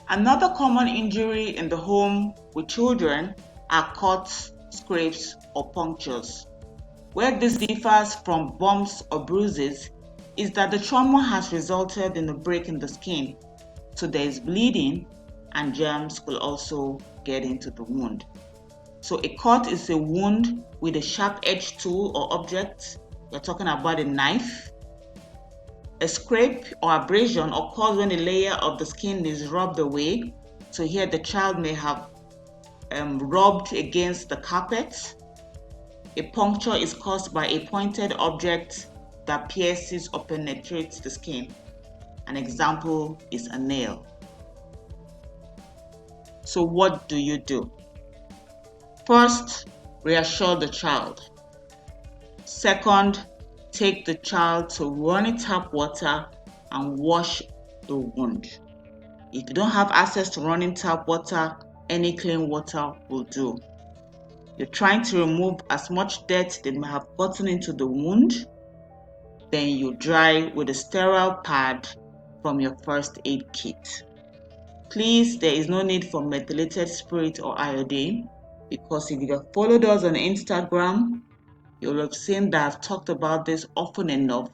Another common injury in the home with children are cuts, scrapes, or punctures. Where this differs from bumps or bruises is that the trauma has resulted in a break in the skin, so there is bleeding and germs could also get into the wound. So a cut is a wound with a sharp-edged tool or object. We're talking about a knife. A scrape or abrasion occurs when a layer of the skin is rubbed away. So here the child may have rubbed against the carpet. A puncture is caused by a pointed object that pierces or penetrates the skin. An example is a nail. So what do you do? First, reassure the child. Second, take the child to running tap water and wash the wound. If you don't have access to running tap water, any clean water will do. You're trying to remove as much dirt that may have gotten into the wound. Then you dry with a sterile pad from your first aid kit. Please, there is no need for methylated spirit or iodine, because if you have followed us on Instagram, you'll have seen that I've talked about this often enough,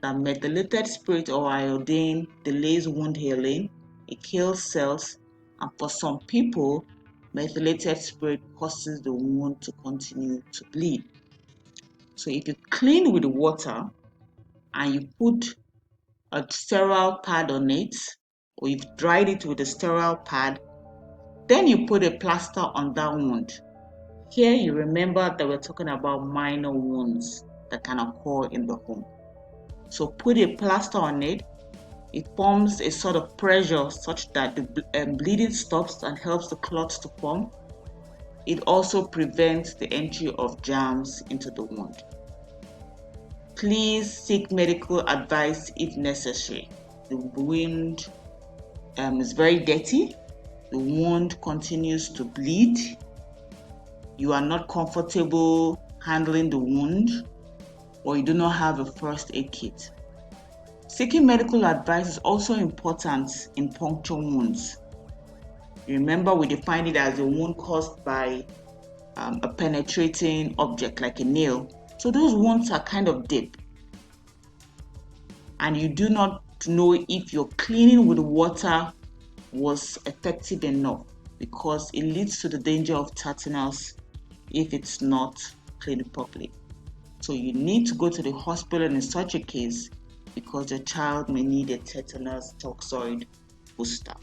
that methylated spirit or iodine delays wound healing, it kills cells, and for some people, methylated spirit causes the wound to continue to bleed. So if you clean with water and you put a sterile pad on it, or you've dried it with a sterile pad, then you put a plaster on that wound. Here you remember that we're talking about minor wounds that can occur in the home. So put a plaster on it. It forms a sort of pressure such that the bleeding stops and helps the clots to form. It also prevents the entry of germs into the wound. Please seek medical advice if necessary. The wound is very dirty. The wound continues to bleed. You are not comfortable handling the wound, or you do not have a first aid kit. Seeking medical advice is also important in puncture wounds. Remember, we define it as a wound caused by a penetrating object like a nail. So those wounds are kind of deep, and you do not know if your cleaning with water was effective enough, because it leads to the danger of tetanus if it's not cleaned properly. So you need to go to the hospital in such a case, because the child may need a tetanus toxoid booster.